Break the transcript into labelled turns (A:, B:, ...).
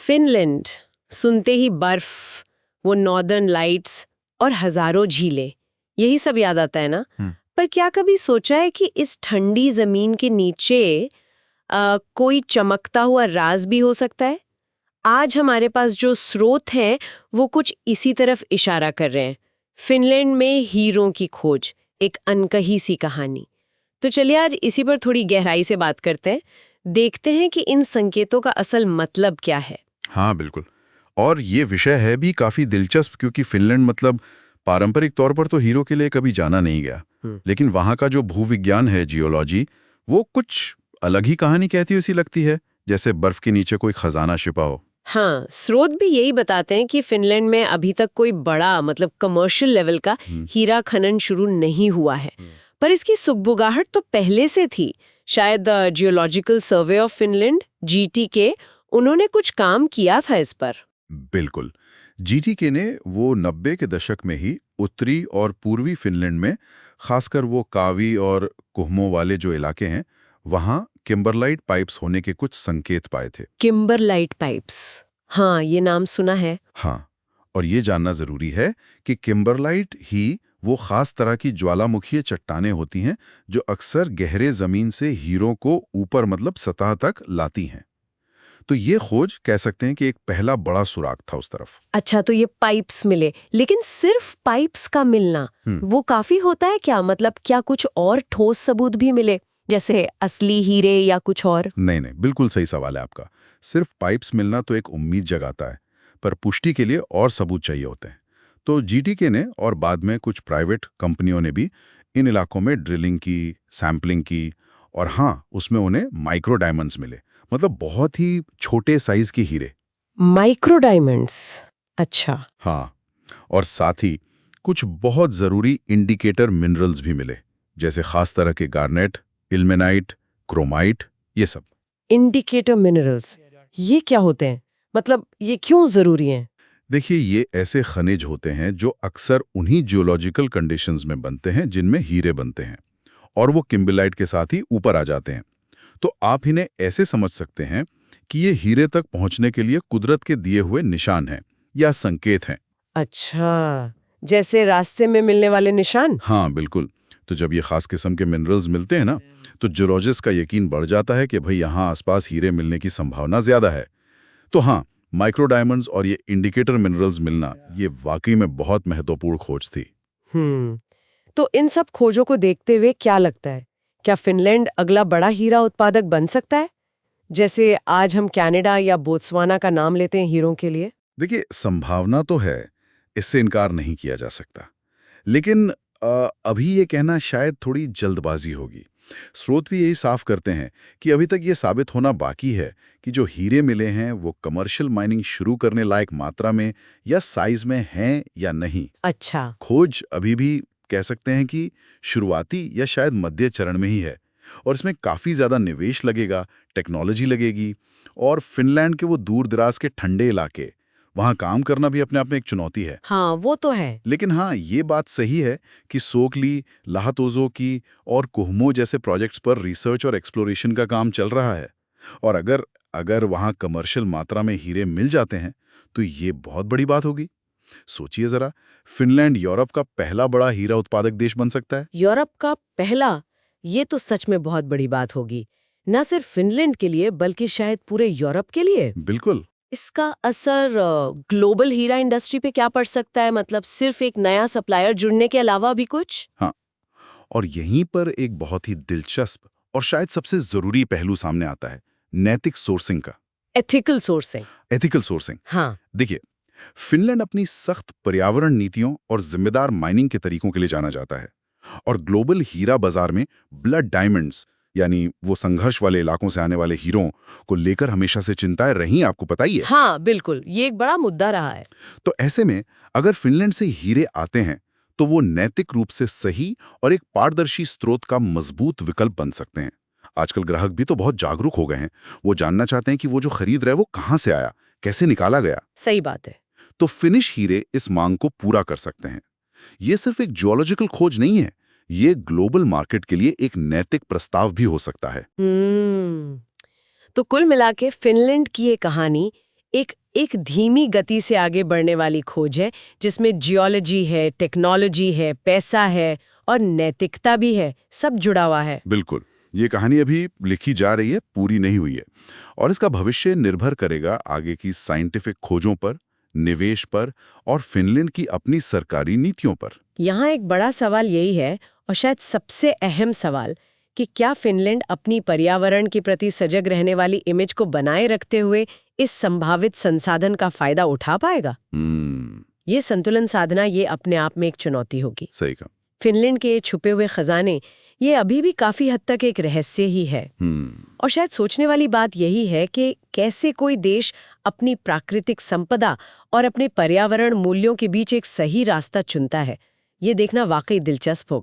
A: Finland, सुनते ही बर्फ, वो नॉर्दर्न लाइट्स और हजारों झीलें, यही सब याद आता है ना। पर क्या कभी सोचा है कि इस ठंडी जमीन के नीचे कोई चमकता हुआ राज भी हो सकता है? आज हमारे पास जो स्रोत हैं वो कुछ इसी तरफ इशारा कर रहे हैं। फिनलैंड में हीरों की खोज, एक अनकही सी कहानी। तो चलिए आज इसी पर थोड़ी गहराई से बात करते हैं, देखते हैं कि इन संकेतों का असल मतलब क्या है।
B: हाँ बिल्कुल। और ये विषय है भी काफी दिलचस्प, क्योंकि फिनलैंड मतलब पारंपरिक तौर पर तो हीरो के लिए कभी जाना नहीं गया, लेकिन वहाँ का जो भूविज्ञान है, जियोलॉजी, वो कुछ अलग ही कहानी कहती हुई सी लगती है, जैसे बर्फ के नीचे कोई खजाना छिपा हो।
A: हाँ, स्रोत भी यही बताते हैं कि फिनलैंड में अभी तक कोई बड़ा मतलब कमर्शियल लेवल का हीरा खनन शुरू नहीं हुआ है, पर इसकी सुगबुगाहट तो पहले से थी। शायद जियोलॉजिकल सर्वे ऑफ फिनलैंड (जीटीके) उन्होंने कुछ काम किया था इस पर।
B: बिल्कुल। जीटीके ने वो 90 के दशक में ही उत्तरी और पूर्वी फिनलैंड में, खासकर वो कावी और कुहमो वाले जो इलाके हैं, वहाँ किम्बरलाइट पाइप्स होने के कुछ संकेत पाए थे।
A: किम्बरलाइट पाइप्स, हाँ ये नाम सुना है।
B: हाँ, और ये जानना जरूरी है कि किम्बरलाइट ही वो खास तरह की ज्वालामुखीय चट्टानें होती हैं जो अक्सर गहरे जमीन से हीरों को ऊपर मतलब सतह तक लाती हैं। तो ये खोज कह सकते हैं कि एक पहला बड़ा सुराग था उस तरफ।
A: अच्छा, तो ये पाइप्स मिले, लेकिन सिर्फ पाइप्स का मिलना वो काफी होता है क्या? मतलब क्या कुछ और ठोस सबूत भी मिले, जैसे असली हीरे या कुछ और?
B: नहीं नहीं, बिल्कुल सही सवाल है आपका। सिर्फ पाइप्स मिलना तो एक उम्मीद जगाता है, पर पुष्टि के लिए और सबूत चाहिए होते हैं। तो जीटीके ने और बाद में कुछ प्राइवेट कंपनियों ने भी इन इलाकों में ड्रिलिंग की, सैंपलिंग की, और हाँ, उसमें उन्हें माइक्रो डायमंड्स मिले, मतलब बहुत ही छोटे साइज के हीरे।
A: माइक्रो डायमंड्स, अच्छा।
B: हाँ, और साथ ही कुछ बहुत जरूरी इंडिकेटर मिनरल्स भी मिले, जैसे खास तरह के गार्नेट, इल्मेनाइट, क्रोमाइट, ये सब।
A: इंडिकेटर मिनरल्स, ये क्या होते हैं? मतलब ये क्यों जरूरी हैं?
B: देखिए, ये ऐसे खनिज होते हैं जो अक्सर उन्हीं जियोलॉजिकल कंडीशंस में बनते हैं जिनमें हीरे बनते हैं, और वो किम्बरलाइट के साथ ही ऊपर आ जाते हैं। तो आप इन्हें ऐसे समझ सकते हैं कि ये हीरे तक पहुंचने के लिए कुदरत के दिए हुए निशान हैं या संकेत हैं।
A: अच्छा, जैसे रास्ते में मिलने वाले निशान।
B: हाँ बिल्कुल। तो जब ये खास किस्म के मिनरल्स मिलते हैं ना, तो जियोलॉजिस्ट का यकीन बढ़ जाता है कि भाई यहाँ आसपास हीरे मिलने की संभावना ज्यादा है। तो हाँ, माइक्रो डायमंड्स और ये इंडिकेटर मिनरल्स मिलना, ये वाकई में बहुत महत्वपूर्ण खोज थी।
A: तो इन सब खोजों को देखते हुए क्या लगता है, क्या फिनलैंड अगला बड़ा हीरा उत्पादक बन सकता है, जैसे आज हम कनाडा या बोत्सवाना का नाम लेते हैं हीरों के लिए?
B: देखिए, संभावना तो है, इससे इनकार नहीं किया जा सकता, लेकिन अभी ये कहना शायद थोड़ी जल्दबाजी होगी। स्रोत भी यही साफ करते हैं कि अभी तक ये साबित होना बाकी है कि जो हीरे मिले हैं वो कमर्शियल माइनिंग शुरू करने लायक मात्रा में या साइज में हैं या नहीं।
A: अच्छा।
B: खोज अभी भी कह सकते हैं कि शुरुआती या शायद मध्य चरण में ही है, और इसमें काफी ज्यादा निवेश लगेगा, टेक्नोलॉजी लगेगी, और फिनलैंड के वो दूर दराज के ठंडे इलाके, वहां काम करना भी अपने आप में एक चुनौती है।
A: हाँ वो तो है।
B: लेकिन हाँ, ये बात सही है कि सोकली, लाहतोजो की और कुहमो जैसे प्रोजेक्ट्स पर रिसर्च और एक्सप्लोरेशन का काम चल रहा है, और अगर अगर वहां कमर्शियल मात्रा में हीरे मिल जाते हैं तो ये बहुत बड़ी बात होगी। सोचिए जरा, फिनलैंड यूरोप का पहला बड़ा हीरा उत्पादक देश बन सकता है।
A: यूरोप का पहला, ये तो सच में बहुत बड़ी बात होगी, न सिर्फ फिनलैंड के लिए बल्कि शायद पूरे यूरोप के लिए।
B: बिल्कुल।
A: इसका असर ग्लोबल हीरा इंडस्ट्री पे क्या पड़ सकता है? मतलब सिर्फ एक नया सप्लायर जुड़ने के अलावा भी कुछ?
B: हाँ, और यहीं पर एक बहुत ही दिलचस्प और शायद सबसे जरूरी पहलू सामने आता है, नैतिक सोर्सिंग का।
A: Ethical sourcing.
B: Ethical sourcing.
A: हाँ।
B: देखिए, फिनलैंड अपनी सख्त पर्यावरण नीतियों और जिम्मेदार माइनिंग के तरीकों के लिए जाना जाता है, और ग्लोबल हीरा बाजार में ब्लड डायमंड्स, यानी वो संघर्ष वाले इलाकों से आने वाले हीरों को लेकर हमेशा से चिंताएं रही, आपको पता ही है।
A: हाँ बिल्कुल, ये एक बड़ा मुद्दा रहा है।
B: तो ऐसे में अगर फिनलैंड से हीरे आते हैं तो वो नैतिक रूप से सही और एक पारदर्शी स्रोत का मजबूत विकल्प बन सकते हैं। आजकल ग्राहक भी तो बहुत जागरूक हो गए हैं, वो जानना चाहते हैं कि वो जो खरीद रहे हैं वो कहाँ से आया, कैसे निकाला गया।
A: सही बात है।
B: तो फिनिश हीरे इस मांग को पूरा कर सकते हैं। ये सिर्फ एक जियोलॉजिकल खोज नहीं है, ये ग्लोबल मार्केट के लिए एक नैतिक प्रस्ताव भी हो सकता है।
A: तो कुल मिला के फिनलैंड की ये कहानी एक धीमी गति से आगे बढ़ने वाली खोज है, जिसमें जियोलॉजी है, टेक्नोलॉजी है, पैसा है और नैतिकता भी है, सब जुड़ा हुआ है।
B: बिल्कुल, ये कहानी अभी लिखी जा रही है, पूरी नहीं हुई है, और इसका भविष्य निर्भर करेगा आगे की साइंटिफिक खोजों पर, निवेश पर और फिनलैंड की अपनी सरकारी नीतियों पर।
A: यहाँ एक बड़ा सवाल यही है, और शायद सबसे अहम सवाल, कि क्या फिनलैंड अपनी पर्यावरण के प्रति सजग रहने वाली इमेज को बनाए रखते हुए इस संभावित संसाधन का फायदा उठा पाएगा? ये संतुलन साधना ये अपने आप में एक चुनौती होगी।
B: सही कहा।
A: फिनलैंड के छुपे हुए खजाने ये अभी भी काफी हद तक एक रहस्य ही है। और शायद सोचने वाली बात यही है कि कैसे कोई देश अपनी प्राकृतिक संपदा और अपने पर्यावरण मूल्यों के बीच एक सही रास्ता चुनता है। ये देखना वाकई दिलचस्प होगा।